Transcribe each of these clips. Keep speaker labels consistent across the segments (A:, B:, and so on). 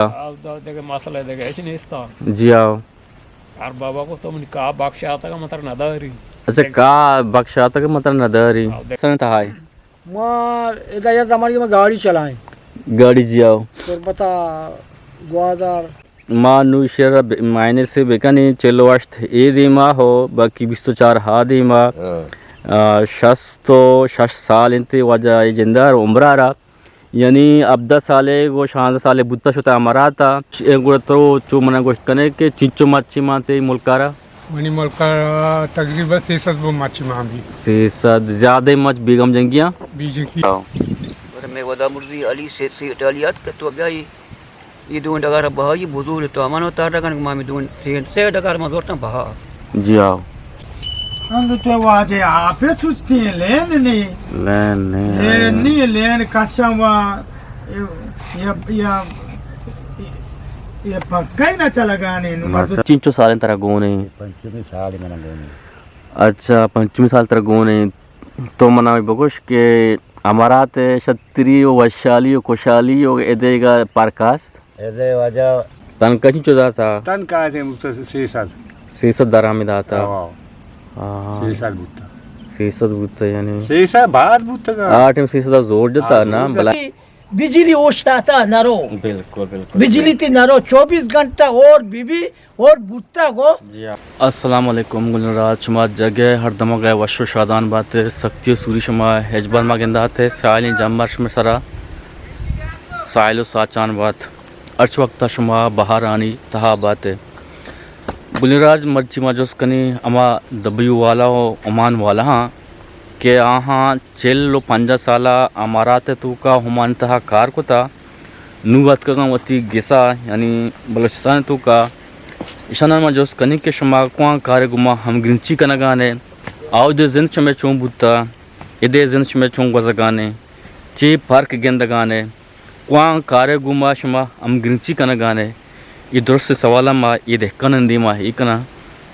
A: देखो मसला देखो ऐसे नहीं था
B: जी आओ।
A: यार बाबा को तुम कहा बख्शा आता का मतलब नदारी
B: अच्छा का बख्शा तक मतलब नदरी सन था हाय
C: माँ इधर हमारी में गाड़ी चलाएं
B: गाड़ी जी आओ
C: तो पता ग्वादर
B: माँ नु शेर मायने से बेकनी चलो अष्ट ए दीमा हो बाकी 24 हा दीमा शस्तो शश साल इंते वजह जिंदार उम्रारा यानी अब 10 साले गो 6 साले बुत्ता शुता हमारा था एक गुड़ तो चो मना गोश्त कने के चिंचो मच्छी माते मुल्कारा
D: वनी मुल्का तकरीबन 600 वो माची मां भी
B: 600 ज्यादा मच बेगम जंगिया
D: बीज की
E: मैं वदा मुर्जी अली से इटालियात के तो अभी ये दो डगार बहा ये बुजुर्ग तो अमानो तार डगार मामी दो से डगार में जोरता बहा
B: जी आओ
C: हम तो वाजे आपे सुचती है लेन नहीं लेन कशवा ये पक्का ही ना चला गाने
B: चिंचो साल तरह गोने
F: पंचमी साल मना गोने
B: अच्छा 25 साल तरह गोने तो मना बगोश के हमारा ते क्षत्रिय वैशाली कुशाली एदेगा पारकास्ट
F: ऐसे वजह
B: तन कहीं चुदा था
D: तन का थे मुझसे
B: 600 दराम था
D: हां 600 बुत्ता
B: 600 बुत्ता यानी
D: 600 बात बुत्ता का
B: 8 में 600 जोड़ देता ना भला
C: बिजली ओछता नरो
B: बिल्कुल बिल्कुल
C: बिजली थी नरो 24 घंटा और बीबी और बुत्ता को
B: जी अस्सलाम वालेकुम गुलराज शुमा जगह हर दमा गए वशो शादान बातें सख्ती सूरी शुमा हेजबान मा गेंदा थे साइल जमर में सरा साइलो साचान बात अर्च वक्त शुमा बाहर आनी तहा बातें गुलराज मर्ची मा जोस कनी अमा दबियू वाला हो ओमान वाला हाँ के आहाँ चेल्लो 5 साला अमाराते तू का हुमान तहा कार को था नुवत का वती गिसा यानी बलोचिस्तान तू का ईशाना मा जोस कनी के शुमा कुआ कार गुमा हम गिनची कना गाने आओ दे जिन चमे चों बुत्ता इदे जिन चमे चों गजगाने चे पार्क गेंद गाने कुआ कार गुमा शुमा हम गिनची कना गाने ये दुरुस्त सवाला मा ये देखन दी मा ही कना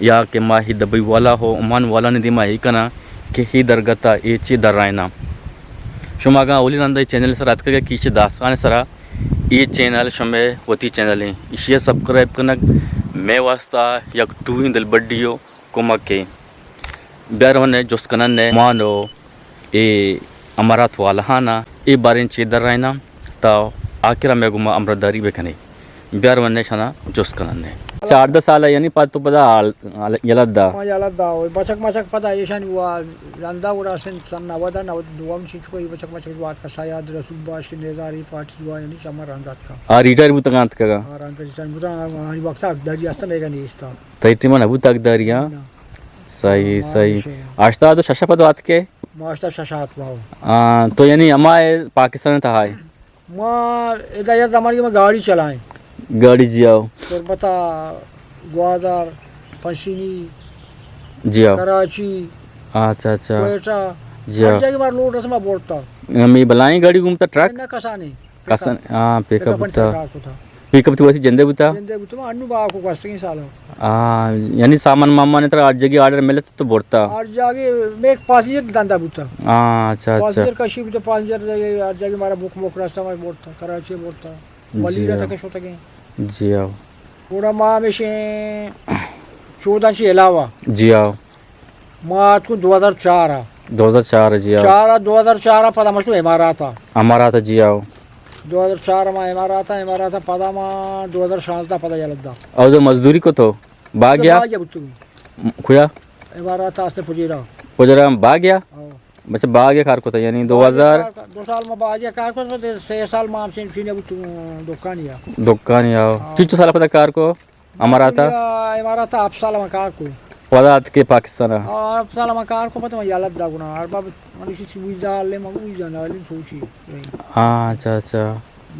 B: या के मा ही दबई वाला हो ओमान वाला ने दी मा ही कना के ही दरगता ये ची दर्रायना शुमागा ओली नंदा चैनल सर रात का कीचे दास्तान सरा ये चैनल शमे वती चैनल है इसे सब्सक्राइब करना मैं वास्ता यक टू इन दिल बड्डियो कुमक के ब्यारवन ने जोस कनन ने मानो ए अमरात वाला हाना ए बारे ची दर्रायना ता आखिर में गुमा अमरदारी बेकने ब्यारवन ने शना जोस कनन ने 4 साल यानी पात तो पदा यलदा
C: यलदा बचक मचक पता येशान हुआ रंदा उड़ा सन सन्ना वदा ना दुआम छिचको ये बचक मचक बात का शायद रसूल बाश के नेजारी पार्टी हुआ यानी समर रंदात का
B: आ रिटायर बुतगांत का
C: रंग रिटायर बुता हरी वक्त अकदारी अस्ता मेगा नहीं इस्ता
B: तैटी मन अबू तकदारिया सही सही आस्ता तो शशा पद बात के
C: मास्टर शशात वाओ
B: तो यानी हमारे पाकिस्तान था है
C: मां इधर हमारी में गाड़ी चलाएं
B: गाड़ी जी आओ
C: तो पता ग्वादर पश्चिमी
B: जी आओ
C: कराची
B: अच्छा अच्छा
C: कोयटा
B: जी आओ
C: जगह बार लोड रसमा बोलता
B: हम बलाई गाड़ी घूमता ट्रक
C: ना कसाने
B: कसन हां पिकअप बुता
C: था
B: पिकअप तो वैसे जंदे बुता
C: जंदे बुता अन्नु बा को कष्ट साल
B: यानी सामान मामा ने तो आज जगह ऑर्डर मिले तो बोलता
C: और जागे मैं एक पैसेंजर धंधा बुता
B: अच्छा अच्छा
C: पैसेंजर का शिप तो पैसेंजर जगह आज जगह हमारा बुक मुक रास्ता में बोलता कराची बोलता मलीरा तक शो तक
B: जी आओ
C: पूरा माह में से 14 से अलावा
B: जी आओ
C: मार्च को 2004
B: 2004 जी आओ
C: 2004 पता मशहूर
B: हमारा था जी आओ
C: 2004 में इमारत पदा मा 2016 पदा यलदा
B: और जो मजदूरी को तो भाग गया खुया
C: इमारत आस्ते पुजीरा
B: पुजरा भाग गया बच्चा भाग गया कार को तो यानी 2000
C: 2 साल में भाग गया कार को 6 साल में हमसे फिर
B: दुकान या कितना साल पता कार को हमारा था
C: इमारत आप साल में कार को
B: पता के पाकिस्तान
C: आप साल में कार को पता यलदा गुना और बाब मनुष्य सुविधा ले मगु जाना ले सोची
B: हां अच्छा अच्छा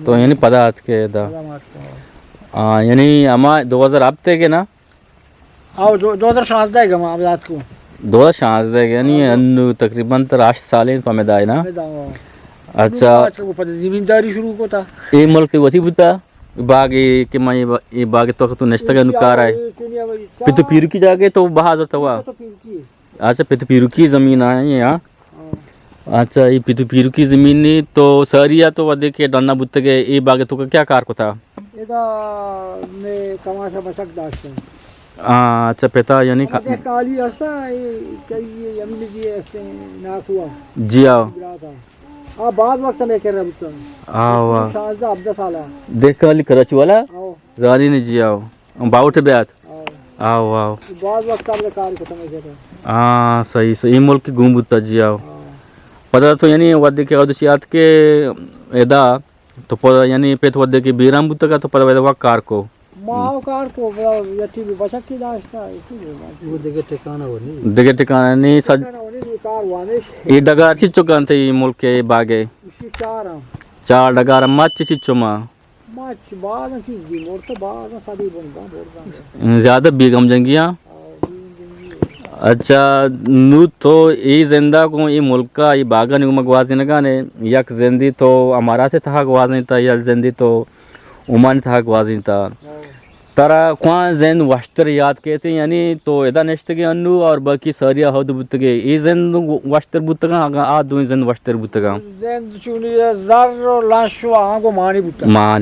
B: तो यानी पता के दा यानी हमारा 2000 अब तक है ना
C: आओ 2007 देगा हम रात को
B: 2005 देगा यानी अन्नु तकरीबन 8 साल तो में दाई ना अच्छा
C: जिम्मेदारी शुरू को था
B: ए मुल्क की वती बुता बाग के मैं ये बाग तो नश्ता का नुकार है पितु पीर की जाके तो बहा जाता हुआ अच्छा पितु पीर की जमीन है यहाँ अच्छा ये पितु पीरू की जमीन नहीं तो सरिया तो वदे के डन्ना बुत्ते के ये बागे तो का क्या कार को था
C: एदा में कमाशा मशक दास्ते
B: अच्छा पेता यानी
C: ये काली असा ये कई यमन जी ऐसे ना हुआ
B: जी आओ
C: आ बाद वक्त में कर रहा
B: आओ वाह
C: शाहजा अब्दा साला
B: देख वाली कराची वाला
C: आओ
B: जानी ने जी आओ बाउटे ब्यात आओ आओ
C: बाद वक्त आपने कार खत्म कर रहा
B: हाँ सही सही ये मुल्क की घूम बुत्ता जी आओ पता तो यानी वदे के अदशियात के एदा तो पता यानी पेट वदे के बीराम बुत्ता का तो पता वदे वक कार को
C: माओ कार को यति भी बचक की दास्ता इसी वो देखे
B: ठिकाना नहीं सज
C: कार वाने
B: ये डगार चिच्चो कांते ये मुल्क के बागे
C: इसी चार हम
B: चार डगार मच चिच्चो माँ
C: माच बाद में चीज दी मोर तो बाद में शादी बनता
B: ज्यादा बेगम जंगियाँ अच्छा नू तो ये जिंदा को ये मुल्क का ये बागा नहीं मगवाज ने ने यक जिंदी तो हमारा से था गवाज नहीं था या जिंदी तो उमान था गवाज नहीं था तरा कौन जैन वस्त्र याद कहते यानी तो एदा नष्ट के अन्नू और बाकी सरिया हद बुत के ये जैन वस्त्र बुत का आ दो जैन वस्त्र बुत का
C: जैन चुनी जार लाशो आगो मानी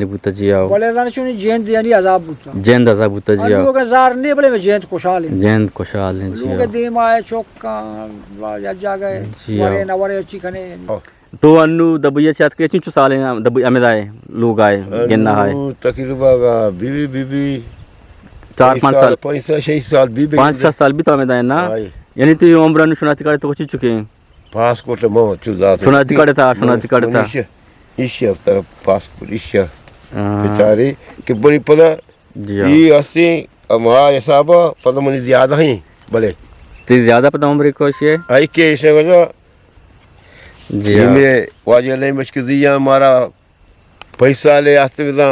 C: बुता
B: जी आओ
C: बोले जान चुनी जैन यानी अजाब बुता
B: जैन अजाब बुता जी आओ
C: लोग जार नहीं बोले मैं जैन खुशहाल है
B: जैन खुशहाल है जी
C: लोग दीम आए चौका या जागे वरे नवरे चिकने
B: तो अन्नू दबैया चात के चिंचु साले दबैया में आए लोग आए गिनना है
F: तकरीबन बीबी
B: 4-5 साल
F: 5-6 साल बीबी
B: 5-6 साल भी तो हमें दाए ना यानी तो उम्र अनु सुनाती काटे तो कुछ चुके हैं
F: पासपोर्ट मो चुजा
B: सुनाती काटे था
F: इश्य तरफ पासपोर्ट इश्य बेचारे कि बड़ी पदा
B: जी
F: ये असली हमारा हिसाब पता मुझे ज्यादा ही भले
B: ते ज्यादा पता उम्र को है
F: आई के इसे वजह
B: जी
F: मैं वाजे नहीं मशकिजिया हमारा पैसा ले आते विदा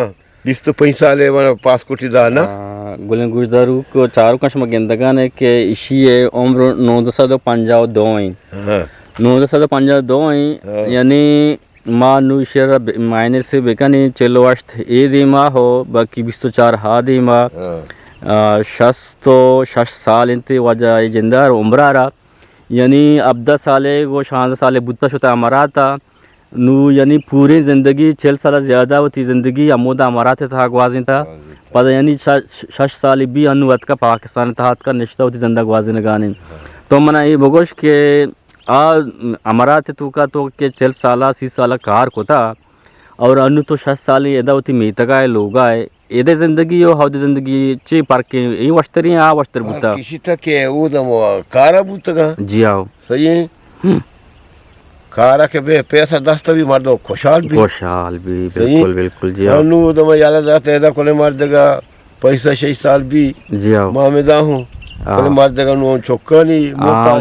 F: 20 पैसा ले वाला पासपोर्ट दा ना
B: गुलन गुजदारू को चारों कश मगेंदगा ने के इशी उम्र 9.52
F: हां
B: 9.52 यानी मां नु शेर मायने से बेकनी चलो अष्ट ए दीमा हो बाकी 24 हा दीमा शश साल इंते वजह जिंदा उम्र रहा यानी अब्दा साले वो 6 साले बुत्ता शुता हमारा था नू यानी पूरी ज़िंदगी 6 साल ज़्यादा होती ज़िंदगी अमोदा हमारा था गवाजी था पर यानी 6 साल भी अनुवत का पाकिस्तान था का निश्ता होती ज़िंदा गवाजी गाने तो मना ये बगोश के हमारा थे तो का तो के 6 साल 30 साल कार को था और अनु तो 6 साल एदा होती मीतगा लोग आए एदे जिंदगी हो हाउ जिंदगी चे पार्क के ये वस्त्री आ वस्त्र बुता
F: किसी तक के वो दम कारा बुतगा
B: जी आओ
F: सही है कारा के बे पैसा दस्ता भी मार दो खुशहाल भी
B: बिल्कुल बिल्कुल जी आओ
F: अनु दम याला जाते एदा कोले मार देगा पैसा 6 साल भी
B: जी आओ
F: मामेदा हूं कोले मार देगा नु चोकनी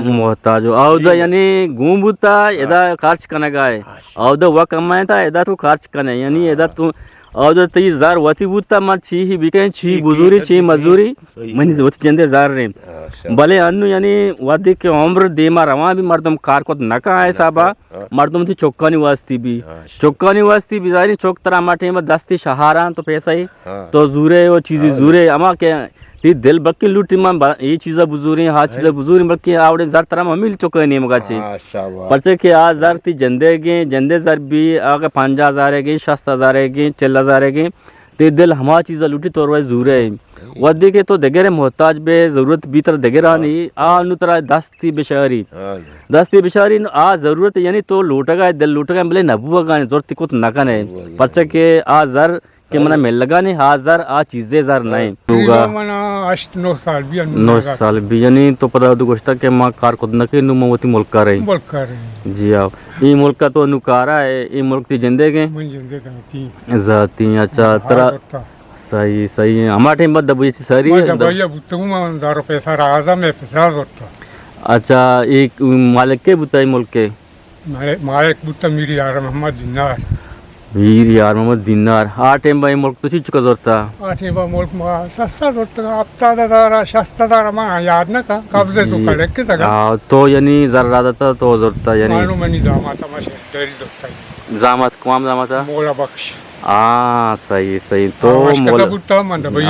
B: मोहताज आओ द यानी घूम बुता एदा खर्च करने गाय आओ द वा कमाए था एदा तू खर्च करने यानी एदा तू और तो 30,000 वती बुता मत छी ही बिके छी बुजुरी छी मजदूरी मनी वत चंदे जार रे भले अन्नु यानी वादी के उम्र देमा रवा भी मर्दम कार को नका है साबा मर्दम थी चौकानी वास्ती बिजारी चौक तरह माठे में दस्ती सहारा तो पैसा ही तो जूरे वो चीज़ जूरे अमा के ती दिल बक्की लूटी मां ये चीज़ा बुजुरी हाथ चीज़ा बुजुरी बल्कि आवड़े जार तरह मम्मी चौका नहीं मगा छी पर्चे के आज जार थी जंदे जार भी आगे 5,000 है 6,000 है 4,000 है ते दिल हमारा चीज़ा लूटी तो रोए जूरे वदी के तो दगेरे मोहताज बे जरूरत भी तरह दगेरा नहीं आ नु तरह दस्ती बेचारी आ जरूरत यानी तो लूटगा दिल लूटगा बोले नबुआ गाने जरूरत को नका नहीं पर्चे के आ जार के मना मिल लगा नहीं हजार आ चीजें जार नहीं होगा
D: 9 साल भी
B: 9 साल भी यानी तो पता तो गोश्ता के मां कार खुद न के नुमवती मुल्क का रही जी आओ ये मुल्क का तो अनुकारा है ये मुल्क ती जिंदगी जाती अच्छा तरह सही हमारे टाइम बाद दबई सारी
D: दबई बुतगु दारो पैसा राजा में पैसा होता
B: अच्छा एक मालिक के बुताई मुल्क के
D: मालिक बुता मेरी यार मोहम्मद दिनार
B: वीर यार मोहम्मद दिनार आ टाइम भाई मुल्क तो चीज चुका जोरता
D: आ टाइम बा मुल्क मा सस्ता जोरता हफ्ता दारा सस्ता दारा मा याद न का कब्जे तो करे के तगा
B: तो यानी जरा दाता तो जोरता यानी
D: मानो मनी दामा तमाशा डेरी जोरता
B: जामत कौन जामता
D: मोला बख्श
B: सही तो मोला बुता मन दबई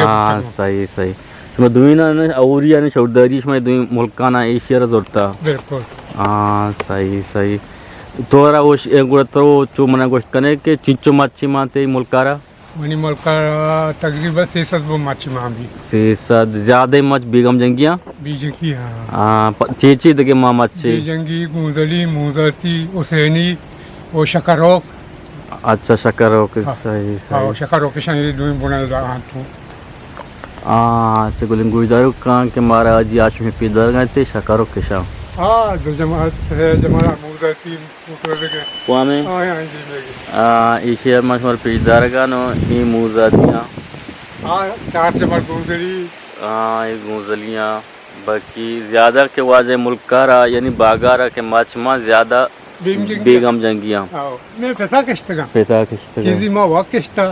B: सही इसमें दुईना ने औरिया ने चौधरी इसमें दुई मुल्क का ना एशिया जोरता
D: बिल्कुल
B: सही तोरा ओश एक तो चो मना गोष्ट कने के चिंचो मच्छी माते मुल्कारा
D: वनी मुल्का तकरीबन 600 वो मच्छी मामी
B: से सद ज्यादा मच बेगम जंगिया
D: बीजंगी हाँ
B: चेची दगे मा मच्छी
D: बीजंगी गुंदली मुदती हुसैनी वो शकरोक
B: अच्छा शक्कर हो के सही
D: हाँ
B: सही
D: शकरोक के शायद दूर बुना रहा तो
B: अच्छा गुलिंग गुजदारो कां के मारा आज आश में पिदर गए थे शक्कर हो के शाम
D: हाँ दो जमात है जमाना मुदती मुदते के
B: पामे
D: हाँ हाँ जी लगी
B: इशे मशमर पिदर का नो ही मुजादियां
D: हाँ 4 जमात गुंदली
B: ये गुजलियां बाकी ज्यादा के वाजे मुल्कारा यानी बागारा के मचमा ज्यादा बेगम जंगियां
D: हाँ मैं पैसा किश्तगा
B: पेता किश्त
D: किसी माँ वाक किश्ता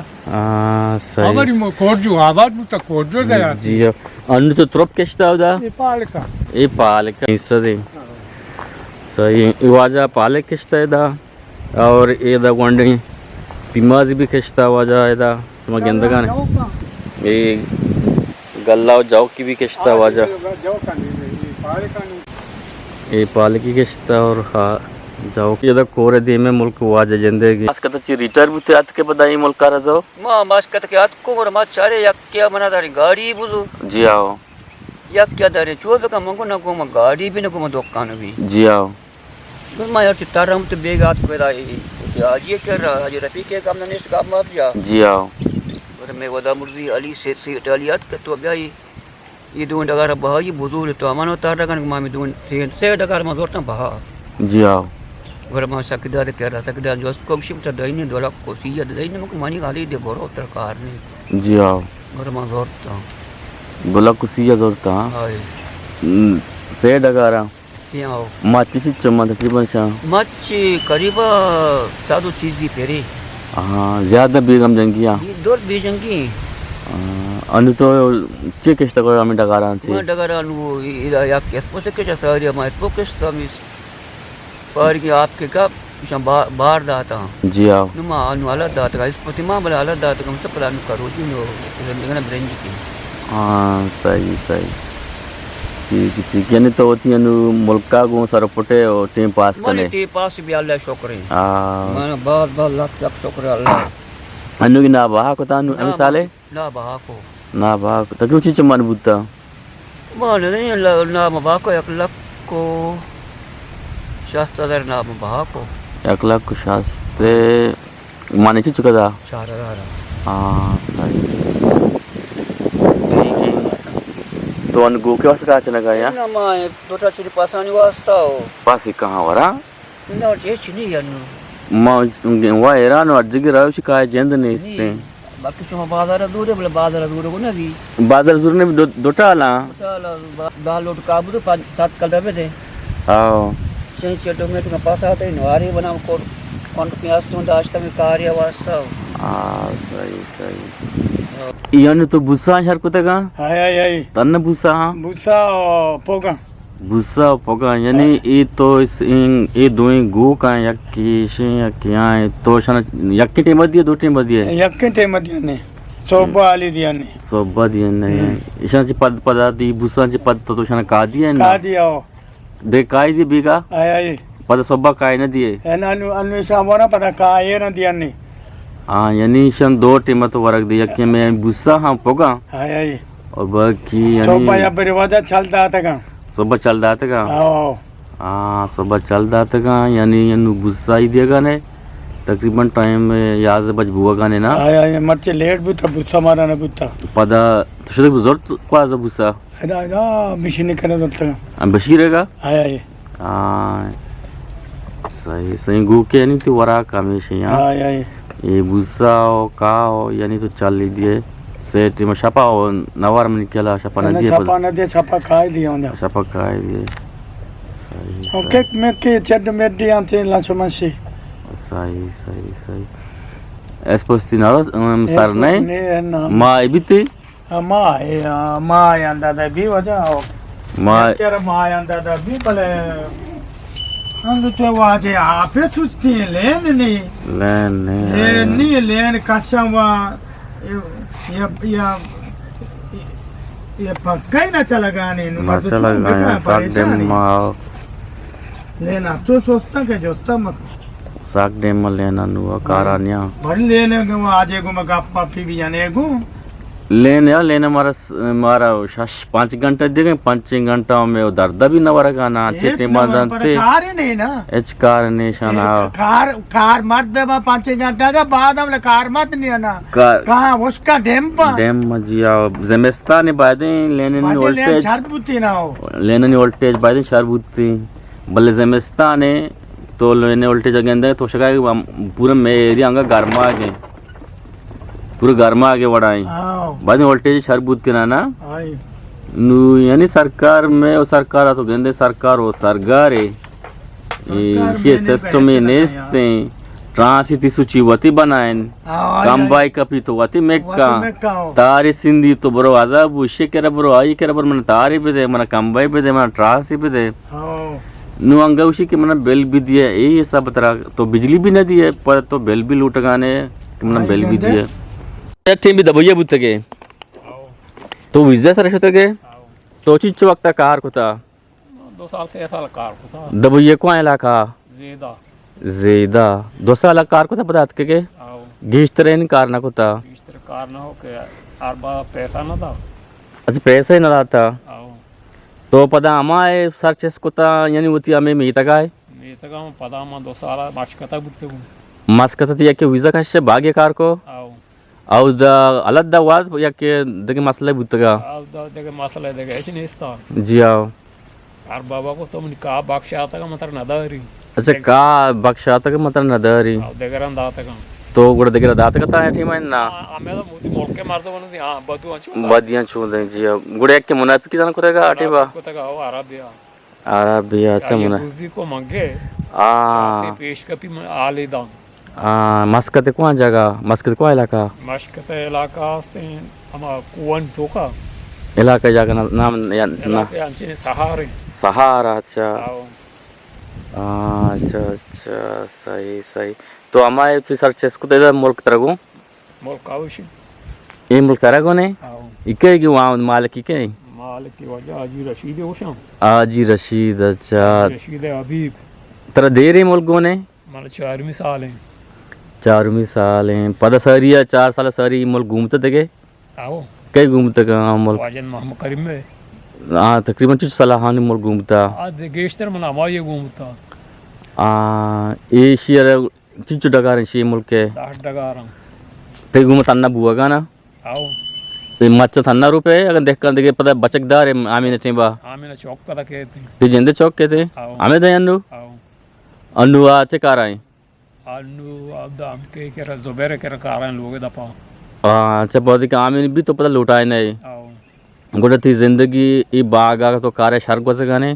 B: सही
D: हमारी माँ कोर्जू आबाद में तक कोर्जू गया
B: जी अन्य तो trop किश्ता उदा
D: नेपाल का
B: ये पाल का हिस्सा दे सही वाजा पाले किश्ता दा और ये दा वंडे पिमाजी भी किश्ता वाजा दा तुम गेंदगा ने ये गल्ला जाओ की भी किश्ता वाजा ये पाल की किश्ता और हाँ जाओ ये दा कोरे दे में मुल्क वाजा जिंदगी आज का तो रिटायर भी थे के बदाई मुल्क का रजो
E: माँ मास्कत के हाथ को और माँ चारे या क्या बना दारी गाड़ी बुझो
B: जी आओ
E: या क्या दारी चोर का मंगो ना को मैं गाड़ी भी ना को मैं दुकान भी
B: जी आओ
E: मैं यार चितारा हम तो बेग हाथ पे रही आज ये कर रहा आज रफी के काम ने इसका माफ जा
B: जी आओ
E: और मैं वदा मुर्जी अली से इटालियात के तो अभी ये दो डगार बहा ये बुजुर्ग तो अमानो तार डगार मामी दो से डगार में जोरता बहा
B: जी आओ
E: घर में सकदार कह रहा सकदार जो उसको शिफ्ट दई ने दोला कोसी दई ने मुझे मानी गाली दे बोरो तरकार ने
B: जी आओ
E: घर में जोरता
B: बोला कुसिया जोरता
E: हाय
B: से डगारा
E: सियाओ
B: माची सी चम्मा तकरीबन शाम
E: मच्छी करीब सादो चीज ही फेरी
B: हाँ ज्यादा बेगम जंगिया
E: ये दौर बीजंगी
B: अनु तो चे किश्ता को हमें डगारा
E: मैं
B: चे
E: डगारा नु या केस पोसे के सारी मैं पोकेस तो मिस पर कि आपके का बाहर दाता
B: जी आओ
E: नुमा अनु अलग दाता इस प्रतिमा बला अलग दाता कम से प्लान करो जी नो लेकिन ब्रेंज की
B: हाँ सही सही ठीक यानी तो होती अनु मुल्का को सारा पुटे और टीम पास
E: मने
B: करे
E: टी पास भी अल्लाह शुक्र है
B: हाँ
E: माना बहुत बहुत लाख शुक्र है अल्लाह
B: अनु की ना बाहा को तानु अनु साले
E: ना बहा को
B: ना बाहा को तक्यों चीज़ मन बुद्धा
E: माने नहीं ना बहा को 1 लाख को शास्त्र ना बहा को
B: 1 लाख को शास्त्रे माने ची चुका था
E: 4000
B: हाँ सही ठीक है तो अनु गो के वास्ते कहाँ चला गया
E: ना माए दोटा चिरी पासानी वास्ता हो
B: पास ही कहाँ हो रहा
E: ना ये चिनी यानु
B: माँ वह era no अर्जगी राव शिकाय जेंद ने इसने
E: बाकी सुमा बाजार दूर है बोले बाजार दूर को ना भी
B: बादल जुर ने दोटा आला
E: दाल लोट काबू तो 5-7 कलर में थे
B: हाँ
E: सही टोमेटो का पास आता है नवारी बना को कौन प्याज तो आज तक कार्य वास्ता हो
B: हाँ सही सही यानी तो बुसा शहर को तक
D: हाय हाय हाय
B: तन्ने बुसा
D: बुसा पोगा
B: बुसा पोगा यानी ये तो इस ये दो गो का यक्की शे यक्कियां तो शन यक्की टीम दिए 2 टीम दिए
D: यक्के टेम दियाने सोबा आली दियाने
B: सोबा दिए नहीं ईशान ची पद पदा दी बुसा ची पद तो शन का दिए ना
D: का दिया
B: दे काय दी बीगा
D: हाय हाय
B: पद सोबा काय न दिए
D: एना अनु सामोना पता का ये न दियाने
B: हाँ यानी ईशान 2 टीम तो वर्क दी यक्की में बुसा हाँ पोगा
D: हाय हाय
B: और बाकी
D: सोबा या
B: यानी
D: परिवादा चलता था का
B: सोबा चल रहा था
D: आओ
B: हाँ सोबा चल रहा था यानी यानी गुस्सा ही देगा ने तकरीबन टाइम में याद से बच बुआ गाने ना
D: हाय हाय मरते लेट भी था बुसा मारा ना बुता
B: पदा तो शुरू बुजुर्ग क्वाज़ बुसा
D: अदा अदा मिशन करे तो
B: हम बशीरेगा
D: हाय हाय
B: हाँ सही सही गु के नहीं तो वरा कामेश यहाँ
D: हाय हाय
B: ये बुसा हो का हो यानी तो चल ली दिए सेट में शपा हो नवार में निकला शपा न दिए
D: सपा न दे सपा खाई दिया उन्हें
B: शपा का है दिए सही
D: ओके मैं के चेड में दिया थे लासोमसी
B: सही सही सही espostinado sar नहीं
D: ने ना
B: ma ibiti
D: मा आंदा दा भी वजह
B: ma
D: तेरा मा आंदा दा भी भले हम तो वाजे आपे सुचती लेन नहीं
B: लेन
D: नहीं लेन कसम ये पक्का ही ना चला गाने
B: ना चला गया साथ दिन माँ
D: लेना तो सोचता के जो तम
B: साग डेम में लेना नुआ कारानिया
D: भर लेने गो आज एगो में गप्पा पी भी जाने एगो
B: लेने मारा 5 घंटे देंगे 5 घंटा में वो दर्द भी न वरा गाना चिट्टी मारते
D: कार ही नहीं ना
B: एच कार निशाना
D: कार मत दे 5 घंटा का बाद हम कार मत नहीं ना
B: कार
D: कहाँ उसका डेम पर
B: डेम मजिया जमेस्तान बादे लेने नि वोल्टेज
D: शरबुती ना हो
B: लेने नि वोल्टेज बादे शरबुती बल्ले जमेस्तान है तो लेने वोल्टेज अगेंदे तो शका पूरा में एरिया अंगा गर्मा आ गए पूरा गर्मा आगे बढ़ाई बाद में वोल्टेज शरबुत के ना नु यानी सरकार में वो सरकार तो गेंदे सरकार वो सरकार है ये सिस्टम में नेस्ते ट्रांसिटी सूची वती बनाएं कंबाई कपी तो वती मेक्का तारी सिंधी तो बरो आजाब उसे केरा बरो आई केरा बर मन तारी पे दे मन कंबाई पे दे मन ट्रांसी पे दे नु अंगा उसी के मन बिल भी दिए ये सब तरह तो बिजली भी न दिए पर तो बिल भी लूट गाने मन बिल भी दिए टीम भी दबैया बुतगे तो विजा सर होतगे तो चिच वक्त कार कोता
A: 2 साल से ऐसा कार को था
B: दबैया को इलाका
A: ज़्यादा
B: ज़्यादा 2 साल कार कोता बतात के
A: आओ
B: गिश ट्रेन कार ना कोता
A: इस तरह कार ना हो के आरबा पैसा ना था
B: अच्छा पैसे ही ना लाता
A: आओ
B: तो पदा हमारे सर्चेस कोता यानी होती हमें मीता गाय
A: मैं तक हम पता हम 2 साल माशकता बुते हूँ
B: मस्कत दिया के विजा का से भाग्य कार को
A: आओ
B: और द अलग द वाद या के देखे मसला बुतगा
A: आओ देखे मसला देखे ऐसे नहीं था
B: जी आओ
A: यार बाबा को तो का बख्शा आता का मतलब नदारी
B: अच्छा का बख्शा तक मतलब नदरी
A: आओ देखे रंदा आता का
B: तो गुड़ देखे दात का ता ठीक है ना
A: हमें तो मोती मोड़ के मारते बनो हां बदू अच्छी
B: बदियां छू दे जी गुड़ एक के मुनाफिकी दान करेगा आटे बा
A: को तक आओ अरबिया
B: अरबिया अच्छा मुना
A: दूसरी को मांगे
B: आ
A: पेश कपी आले दान
B: मस्कत कौन जगह मस्कत कौन इलाका
A: मशकत इलाका से हम कुवन टोका
B: इलाका जगह नाम या ना
A: अंचे सहारे
B: सहारा अच्छा
A: आओ
B: अच्छा अच्छा सही सही तो हमारे तो सर चेस को तो मुल्क तरगो
A: मुल्क काउशी
B: ये मुल्क तरगो ने
A: आओ
B: इके की वहाँ मालिक इके
A: मालिक की वजह आजी रशीद ओशम
B: आजी रशीद अच्छा
A: रशीद अभी
B: तेरा देर मुल्क ने
A: मान 4वीं साल है
B: 4वीं साल है पता सरिया 4 साल सरी मुल्क घूमते थे
A: आओ
B: कई घूमते का मुल्क
A: वाजन मोहम्मद करीम में
B: हाँ तकरीबन 4 साल हानि मुल्क घूमता
A: आज गेश्तर मन हमारे ये घूमता
B: एशिया चिचु डगार शी मुल्क के
A: 10 डगारं
B: ते घूमत अन्ना बुआ का ना
A: आओ
B: ते मच्छ थन्ना रुपए अगर देख कर देखे पता बचकदार है आमीन टीबा
A: आमिना चौक पता कहते
B: ते जिंदे चौक के थे
A: आओ
B: हमें दे अन्नु
A: आओ
B: अन्नु आचे कार आए
A: अनु अब दाम के केरा जुबैर केरा कारण लोग दपा
B: अच्छा बहुत ही आमीन भी तो पता लुटाए नहीं
A: आओ
B: गुड़ थी जिंदगी ये बागा तो कार शर्क को से गाने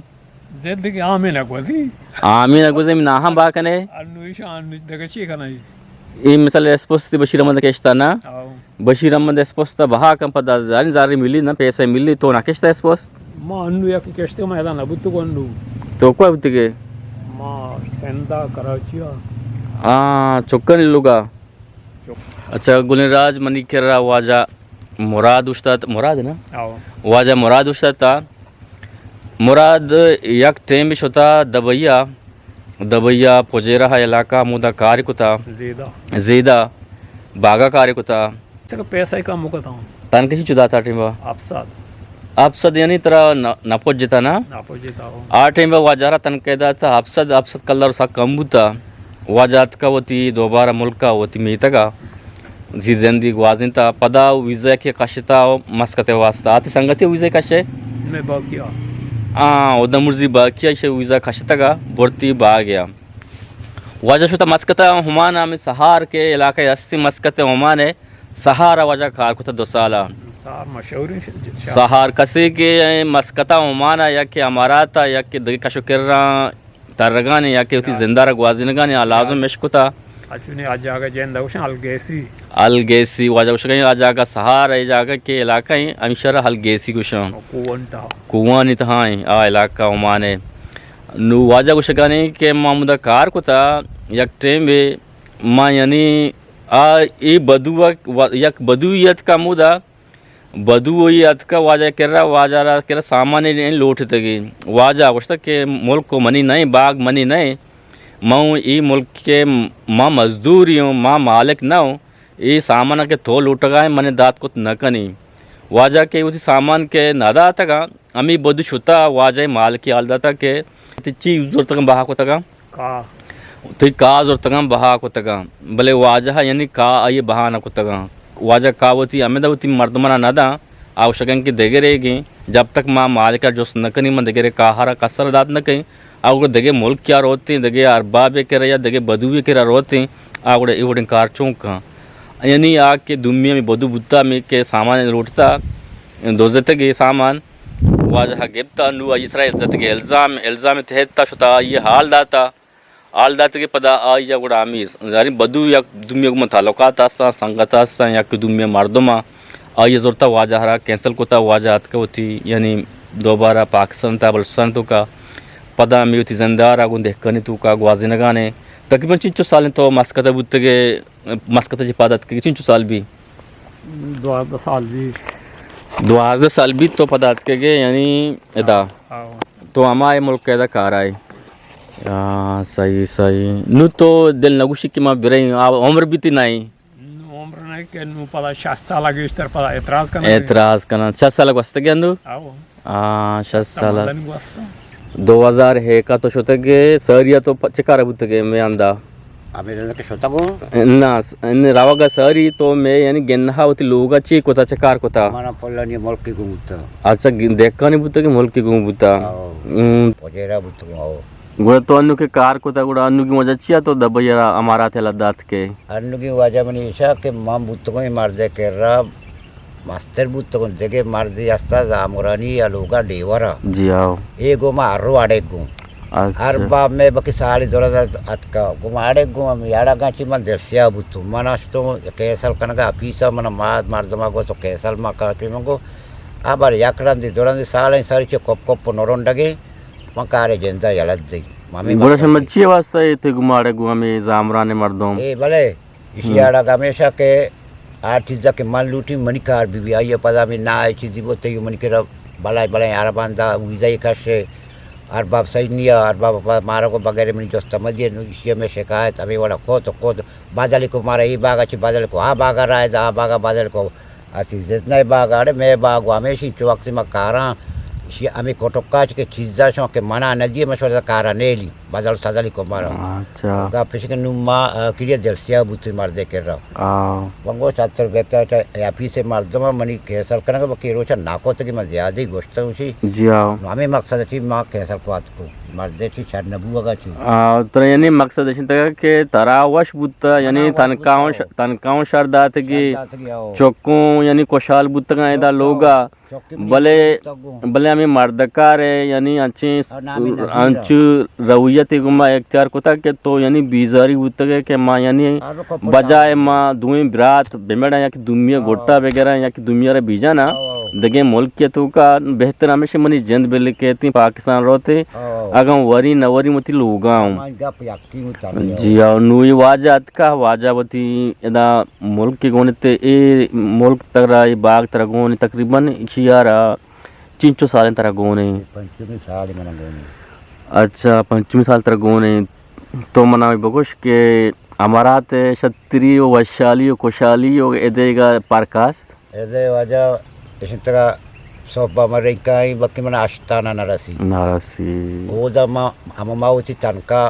A: जिंदगी आमिना को थी
B: आमीन अगुजे में नाहा बाकने
A: अनु ईशान दगची का नहीं
B: ये मिसाल एस्पोस्ट बशीर अहमद केस्ता ना
A: आओ
B: बशीर अहमद एस्पोस्ट बहा कम पता जानी जारी मिली ना पैसे मिली तो ना केस्ता एस्पोस्ट
A: मां अनु या केस्ते मैदान अबुत को अनु
B: तो को अब तक
A: मां सेंदा कराची
B: चुक्कन लुगा अच्छा गुलराज मनी केरा वाजा मुराद उस्ताद मुराद ना
A: आओ
B: वाजा मुराद उस्ताद था मुराद यक टेम भी होता दबैया पोजेरा है इलाका मुदा कार्य को था ज़ेदा बागा कार्य को था
A: इसका पैसा ही कम मुका था
B: तन किसी चुदा था टीम अफसद यानी तरह नपोज जिता ना आ टीम वाजारा तन कैदा था अफसद कलर सा कम था वाजात का होती दोबारा मुल्क का होती मीता का जिंदगी वाजिनता पदा विजा के कशता मस्कते वास्ता आते संगति विजा कशे
A: मैं बाकिया
B: उदमुर्जी बाकिया शे विजा कशता का बोर्ती बा गया वजह शुता मस्कता हुमाना में सहार के इलाके अस्ती मस्कते हुमान है सहारा वजह कार को 2 साला सहार कसे के मस्कता हुमाना या के हमारा था या के दगी कशो कर रहा तरगाने या के उती जिंदा रगवाजिनगाने आलाज़म मेशकुता
A: अचुने आ जागा जेंदा उशन
B: अलगेसी वजह उशगई आ जागा सहारा ए जागा के इलाका ही अमशरा अलगेसी कुशम कुवानी तहाई आ इलाका उमाने नु वजह उशगाने के मामूदा कार कुता यक टेम बे मा यानी आ ए बदुआ यक बदुयत का मुदा बदुयत का वाजा केरा वाजारा केरा सामान्य लोट तगी वाजा उस के मुल्क को मनी नहीं बाग मनी नहीं मैं ई मुल्क के माँ मजदूर ही हूँ, माँ मालिक ना हूँ। ये सामान के तो लूट गए मैंने दात को न कनी वाजा के उसी सामान के नादा तक अमी बदु शुता वाजा माल की आलदा तक के तिच्ची जोर तक बहा को तक
A: का
B: तो का जोर तक बहा को तक भले वाजा यानी का ये बहा ना को तक वाजा का होती हमें दवती मर्दमना नादा आवश्यक की देगे रहेगी जब तक माँ माल का जो न कनी मन देगे काहारा कसर दात न कहीं आगे दगे मुल्क क्या रोते दगे अरबाबे के या दगे बदुए के रोते आगे इवड़े कारचों का यानी आग के दुनिया में बदू बुत्ता में के सामान लूटता दोजत के सामान वाजह गिरता नु इसरा इज्जत के इल्जाम तहता शुता ये हाल दाता के पदा आई या गुड़ा आमीज यानी बदू या दुनिया को ताल्लुकात आस्ता संगत आस्ता या कि दुनिया मर्दमा आई जोरता वाजह कैंसिल कोता वाजह का होती यानी दोबारा पाकिस्तान था बलुचिस्तान तो का पदा में होती जंदार आगुन देख करनी तू का ग्वाजी नगाने तकरीबन 5 साल तो मस्कत बुत्तगे मस्कत जी पादत के 5 साल भी 12 साल भी तो पदात के यानी इदा तो हमारे मुल्क के इदा कार आए सही नु तो दिल नगुशी की माँ बिरई उम्र भी थी नहीं
A: उम्र नहीं के नु पदा 6 साल आगे इस तरह पदा एतराज करना 6
B: साल वस्ते के अंदर
A: आओ
B: 6 साल 2000 है का तो शोतगे सरिया तो चकार बुतगे मैं अंदा
G: अबे के शोतगो
B: ना इन रावगा सरी तो मैं यानी गेन्हा होती लोगा ची कोता चकार कोता
G: माना पल्लानी मुल्क की गुमुता
B: अच्छा देखकानी बुतगे मुल्क की गुमुता
G: पजेरा बुतगो आओ
B: गुड़ा तो अन्नु के कार कोता गुड़ा अन्नु की मजा चिया तो दबैया हमारा थे लद्दात के
G: अन्नु की वजह मनी ईशा के माम बुतगो ही मार दे के रब मास्टर बुतगो जगह मार दे अस्ता जामुरानी या लोगा डेवरा
B: जी आओ
G: एगो मा अर्रो आड़े गो हर बाब में बकी साड़ी दोला अतका गो आड़े गो हम याड़ा गाची मन दर्शिया बुतु मनाश तो कैसल कनगा पीसा मन माद मार दमा गो तो कैसल मा का के मंगो आबार याकड़न दी दोला दी साले सारी चे कोप नोरोंडगे मकारे जेंदा यलद दी मामी
B: गुड़ा समझिए वास्ते थे गुमाड़े गो हमें जामराने मर्दों
G: ए भले इसी याड़ा हमेशा के आठ चीज़ के मन लूटी मणिकार भी आई पता में ना आई चीज़ वो तो मन के बला यार बांधा विजय कशे और बाप सही नहीं है और बाप मारा को बगैर में जो समझिए इसी में शिकायत अभी वाला को तो बादल को मारा ये बाग अच्छी बादल को हाँ बागा रहा है बागा बादल को अच्छी जितना बाग अरे मैं बाग हमेशा चौक से मैं कारा आम्ही कोटोकाच के चीज़ा शो के मना नदी में छोड़ा कारा नेली बादल सादली को मारा
B: अच्छा
G: का पिछ के नुमा क्रिया दर्शिया बुत मार दे के रहा वंगो छात्र बेटा या पी से मार दमा मनी कैसल करने को के रोचा नाको तक मैं ज्यादा ही गोश्त उसी
B: जी आओ
G: हमें मकसद थी मां कैसल को आत को मार दे थी शायद नबुआ का थी
B: तो यानी मकसद है तक के तरावश बुत यानी तनकाओं शरदात की चौकों यानी कोशाल बुत का इदा लोगा भले हमें मर्दकार है यानी अच्छी अंचु रवैयत गुमा इख्तियार कोता के तो यानी बीजारी बुतगे के माँ यानी बजाय माँ दुई बिरात बेमेड़ा या कि दुमिया गोटा वगैरह या कि दुमिया रे बीजा ना दगे मुल्क के तो का बेहतर हमेशा मनी जंद बेले कहती पाकिस्तान रोते अगर वरी नवरी मती लोगाऊं जी हाँ नुई वाजात का वाजावती इदा मुल्क के गोने ते ए मुल्क तरा ये बाग तरा गोने तकरीबन इशियारा 3 साल तरा गोने अच्छा 5 साल तरा गोने तो मना बगुश के हमारा ते क्षत्रिय वैशाली कुशाली और एदेगा पारकास्ट
G: एदे वजह इसी तरह सोबा मरे कहीं बाकी मना आस्ताना नारासी वो जमा हम माउती तनका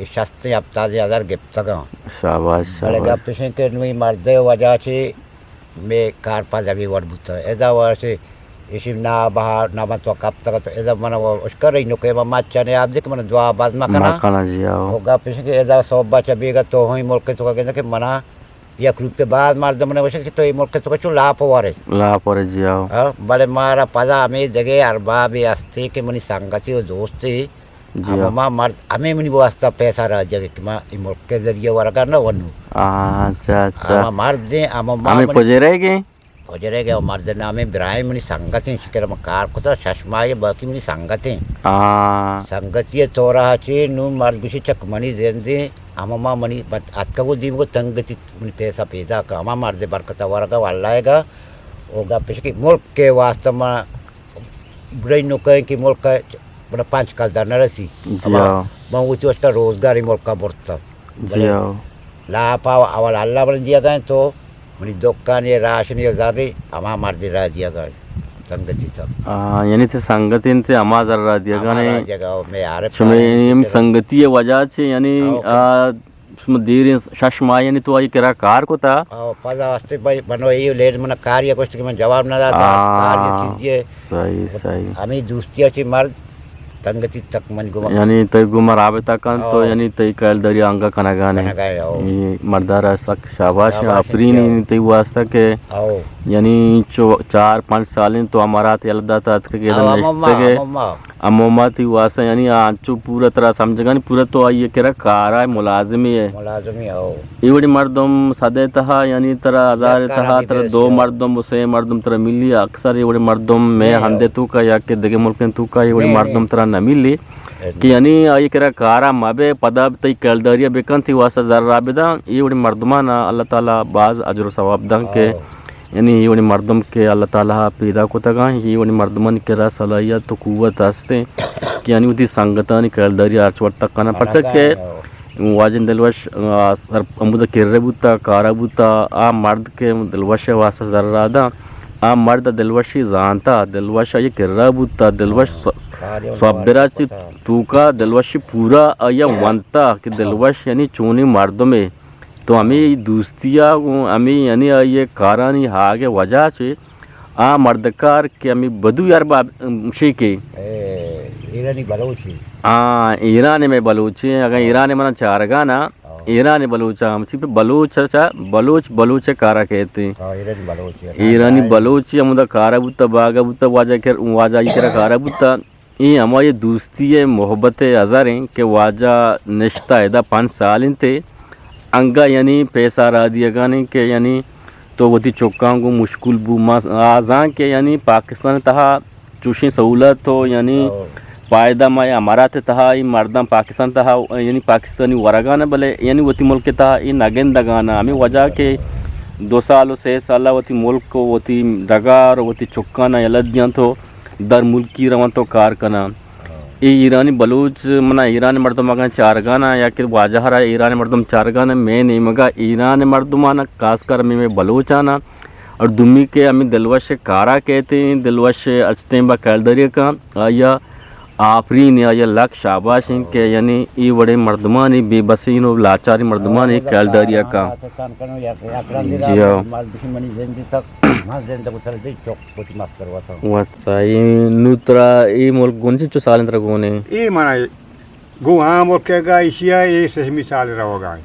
G: शास्त्री अब ताज़े आधार गिफ्ट का
B: शाबाश
G: अरे आप पिछले के नुई मर्दे वजह से मैं कार पास अभी वर्ड बुता ऐसा वजह से इसी ना बाहर ना मत कब तक तो ऐसा मना वो उसका रही नुके मामा चने आप देख मना दुआ बाद में
B: करना जी आओ
G: होगा पिछले के ऐसा सोबा चबेगा तो ही मुल्क तो कहते कि मना या ग्रुप के बाद मार दमने वैसे कि तो ये मुल्क तो कुछ लाभ हो रहे
B: जी आओ
G: बड़े मारा पदा हमें जगह अरबा भी आस्ते के मनी संगति और दोस्ती मामा मर्द हमें मनी वो आस्ता पैसा रह जगह कि माँ ये मुल्क के जरिए वाला करना वनु
B: अच्छा
G: मर्द दे
B: हमें
G: पहुँचेगे और मर्द ने हमें बिराए मनी संगति शिकर कार को तो चश्मा ये बाकी मनी संगति संगति तो रहा चे नु मर्द गुशी चक मनी देंदे अम्मा मनी अतका वो दी वो तंगति मनी पैसा पैदा का अम्मा मर्द बरकत वाला वालाएगा होगा पिछले मुल्क के वास्ते में बुराई नो कहें कि मुल्क बड़ा 5 कलदार नरसी
B: जी आओ
G: मैं उसी उसका रोजगारी मुल्क का बढ़ता
B: जी आओ
G: लापा अवल अल्लाह बन दिया गए तो मेरी दुकान ये राशन ये जारी अमा मार दे रहा दिया गए संगति तक
B: यानी ते संगतीन ते अमा जरा दिया गाने
G: जगह में यार
B: शमे संगती वजह से यानी देर शशमा यानी तो आई करा कार को था
G: पता वास्ते भाई बनो ये लेट मन कार्य कुछ के मैं जवाब ना देता कार्य चीजें
B: सही सही
G: हमें दोस्तियां से मर्द संगति तक मन गुमा
B: यानी तय गुमा राबता कान तो यानी तय कल दरिया अंगा कना गाने ये मर्दारा सक शाबाश अफरीन तय वास्ता के यानी 4-5 साल तो हमारा ते अलदा था के अम्मा ती वास्ता यानी आंचू पूरा तरह समझगा नहीं पूरा तो ये केरा कारा मुलाजिमी है ये बड़ी मर्दम सदे तहा यानी तरह हजार तहा तरह 2 मर्दम उसे मर्दम तरह मिली अक्सर ये बड़ी मर्दम में हंदे तू का या के दगे मुल्क तू का ये बड़ी मर्दम तरह न मिली कि यानी ये केरा कारा माबे पदा तई कलदरिया बेकन थी वास्ता जर्रा बेदा ये बड़ी मर्दमाना अल्लाह ताला बाज अजर सवाब दं के यानी ये बड़ी मर्दम के अल्लाह ताला पैदा को तगा ये बड़ी मर्दमन केरा सलाहियत तो कुव्वत हस्ते कि यानी उदी संगतानी कलदरिया अर्चवट तक कना पड़ के वाजिन दिलवश सर अमुदा किर्रे बुता कारा बुता आ मर्द के दिलवश वास्ता जर्रा दा आ मर्द दिलवशी जानता दिलवश ये किर्रा बुता दिलवश स्वबरा तू का दिलवशी पूरा या वंता कि दिलवश यानी चूनी मर्द में तो हमें दोस्तिया हमें यानी ये कारानी हागे वजह से आ मर्दकार के हमें बदू यार मुशी के
G: ईरानी बलूची
B: ईरान में बलूची अगर ईरान में चारगा ना ईरानी बलूचा हम पे बलूच कारा कहते ईरानी बलूची हम कारा बुता बागा बुता वाजा ये कारा बुता ये हमारी दोस्ती है मोहब्बत अजर हैं कि वाजा निश्ता है 5 साल थे अंगा यानी पैसा रा दिया गाने के यानी तो वो थी चौका को मुश्किल बुमा आज़ा के यानी पाकिस्तान तहा चूशी सहूलत हो यानी पायदा माया हमारा थे तहा ये मर्दा पाकिस्तान तहा यानी पाकिस्तानी वरगाना भले यानी वो थी मुल्क तहा ये नागेंदा गाना हमें वजह के 2 साल 6 साल वो थी मुल्क को वो थी डगार वो थी चौकाना यलदियाँ तो दर मुल्क की रवान तो कार कना ये ईरानी बलूच मना ईरानी मर्दम मगा 4 गाना या कि वाजहरा ईरानी मर्दम 4 गाना मैं नहीं मगा ईरानी मर्दमाना खासकर में बलूचाना और दुमी के हमें दिलवश कारा कहते हैं दिलवश अजटेम्बा कैलदरिया का या आफरीन या लक शाबाश के यानी ये बड़े मर्दमानी बेबसी लाचारी मर्दमानी कैलदरिया का जी हाँ वत्सा ये नूतरा ये मुल्क गुंजी 2 साल अंतर गोने
D: ये मना गो हाँ मुल्क का एशिया ये सही मिसाल रहोगा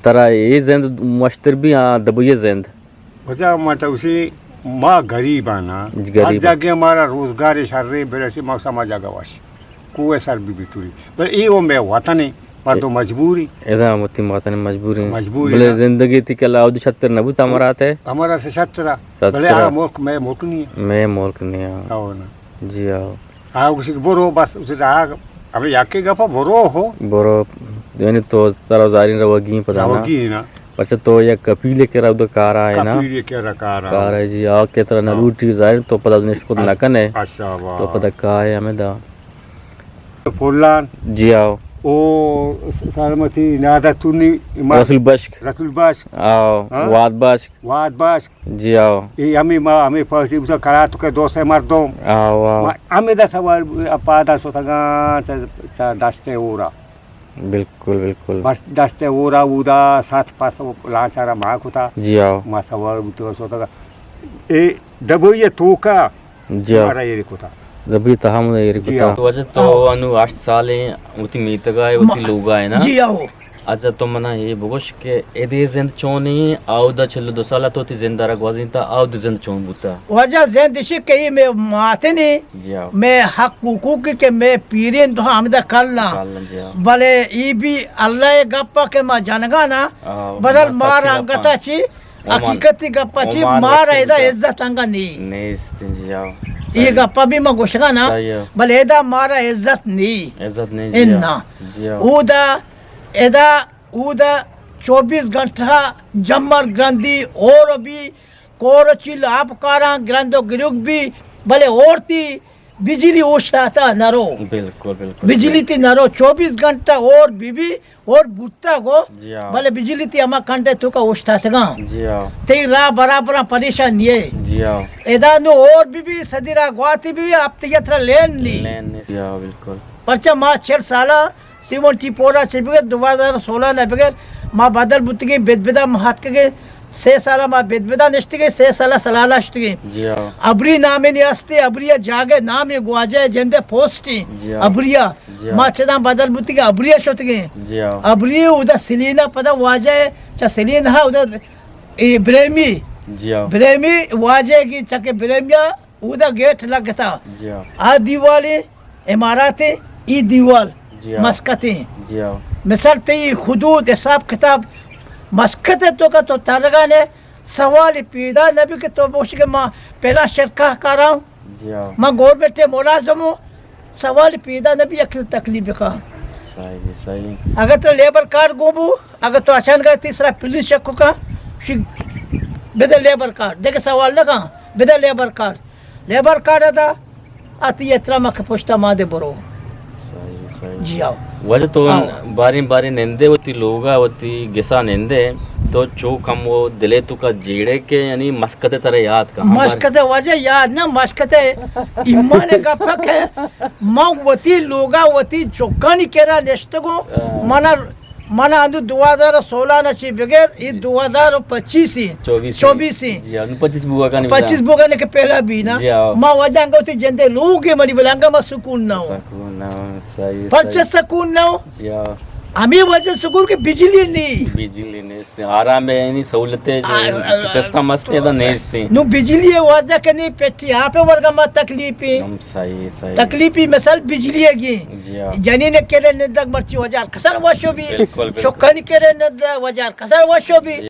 B: तरा ये जिंद मश्तर भी हाँ दबुये जिंद
D: वजह मतलब उसे माँ गरीब आना हर जगह हमारा रोजगार शर्रे बेरे से माँ समाज जगह वाश कुएं सर भी बितुरी पर ये वो मैं हुआ था नहीं पर तो मजबूरी
B: ऐसा मती माता ने मजबूरी बोले जिंदगी थी क्या लाउद 76 नबू हमारा थे हमारा
D: से 17 बोले आ मुल्क मैं मुल्क नहीं है
B: मैं मुल्क नहीं
D: आओ ना
B: जी आओ
D: आ उसी बोरो बस उसे आ अबे याके गफा बोरो हो
B: बोरो यानी तो तारा जारी रवगी पता ना अच्छा तो ये कपीले के रब कारा है ना
D: कपीले के कारा
B: है जी आ के तरह न रूटी जाहिर तो पता नहीं इसको न कने
D: अच्छा वाह
B: तो पता का है हमें दा
D: फुलान
B: जी आओ
D: ओ सरमती नादा तुनी
B: रसूल बश्क आओ वाद बश्क जी आओ
D: ये हमें फर्स्ट उस करा तो के दोस्त मर्दों
B: आओ
D: हमें दा सवार अपादा सोतगा दस्ते ओरा
B: बिल्कुल
D: बस दस्ते ओरा उदा 7-5 लाचारा माक होता
B: जी आओ
D: मा सवार उतो सोतगा ए दबो ये तोका
B: जी आओ
D: हमारा ये कोता
B: रबी तहम ये रिकता वजह तो अनु 8 साल उती मीतगा उती लोगा है ना
C: जी आओ
B: अच्छा तो मना ये बगोश के एदे जिंद चोनी आउदा चलो 2 साल तो ती जिंदा रगवाजिंता आउद जिंद चोन बुता
C: वजह जिंद दिशे के मैं माते ने
B: जी आओ
C: मैं हक हुकूक के मैं पीरेन तो हमदा करना
B: जी आओ
C: भले ई भी अल्लाह गप्पा के मा जानगा ना बदल मार अंगता छी हकीकती गप्पा छी मार एदा इज्जत अंगा नहीं
B: जी आओ
C: ये गप्पा भी मैं गोशगा ना भले एदा मारा इज्जत नहीं इन्ना
B: जी आओ
C: उदा 24 घंटा जमर ग्रंथी और भी कोरचिल आप कारा ग्रंथो गिरुक भी भले औरती बिजली उठाता नरो
B: बिल्कुल बिल्कुल
C: बिजली ती नरो 24 घंटा और बीबी और बुट्टा को
B: जी हाँ।
C: भले बिजली ती अमा घंटे तो का उठाता
B: जी हाँ
C: ते रा बराबर परेशान ये
B: जी हाँ
C: एदानो और बीबी सदीरा ग्वाती बीबी आप तियत्रा लेन नी
B: जी हाँ बिल्कुल
C: परचा माँ 6 साला 74 चबिगे 2016 नबिगे माँ बादल बुत्तिगे बेदबेदा महात के 6 साला माँ बेदबेदा नष्टिगे 6 साला सलाला अष्टिगे
B: जी हाँ
C: अबरी नामे नि अस्ते अबरिया जागे नामे ग्वाजे जंदे पोस्टी
B: जी हाँ।
C: अबरिया
B: जी हाँ।
C: माँ चदा बादल बुत्तिगे अबरिया शोतगे
B: जी हाँ
C: अबरी उदा सिलीना पदा वाजे चा सिलीना हा उदा ब्रेमी
B: जी हाँ
C: ब्रेमी वाजे की चके ब्रेमिया उदा गेट लगता
B: जी हाँ
C: आ दीवाली इमारतें ई दीवाल
B: जी हाँ।
C: मस्कतें
B: जी हाँ
C: मिसल ते खुदूद हिसाब किताब मस्कत तो का तो तरगा ने सवाल पैदा नबी के तो बोश के माँ पहला शरका कर रहा हूँ
B: जी हाँ
C: माँ गौर बैठे मुलाजम हूँ सवाल पैदा नबी अक्सर तकलीफ का
B: सही सही
C: अगर तो लेबर कार्ड गोबू अगर तो अचानक तीसरा पुलिस शक्को का बेदे लेबर कार्ड देखे सवाल लगा बेदे लेबर कार्ड अदा आती यात्रा में पुछता माँ दे बरो
B: सही सही
C: जी आओ
B: वजह तो बारी बारी नेंदे होती लोगा होती गिसा नेंदे तो चो कम वो दिले तो का जेड़े के यानी मस्कते तरह याद का
C: मस्कते वजह याद ना मस्कते इमाने का फक है माँ वती लोगा वती चौकानी केरा नेश्तगो मना मना अंदु 2016 नची बगैर ये 2025 24
B: जी हाँ 25 बुआ का नहीं
C: 25 बोगने के पहला भी ना
B: जी हाँ।
C: माँ वजह अंगोती जंदे लोग के मरी बलांगा मा सुकून ना हो
B: सही
C: परचे सुकून ना हो
B: जी हाँ
C: हमें वजह सुकून के बिजली नहीं
B: बिजली नहीं इसते आराम है यानी सहूलतें जो सिस्टम मस्त है तो नहीं इसते
C: नु बिजली वजह के नहीं पेटी यहाँ पे वर्गा मा तकलीफी
B: हम सही सही
C: तकलीफी मिसाल बिजली है
B: जी हाँ
C: जनी ने केले नदक मर्ची वजार कसन वशो भी
B: बिल्कुल, बिल्कुल।
C: शोकनी केले नद वजार कसन वशो भी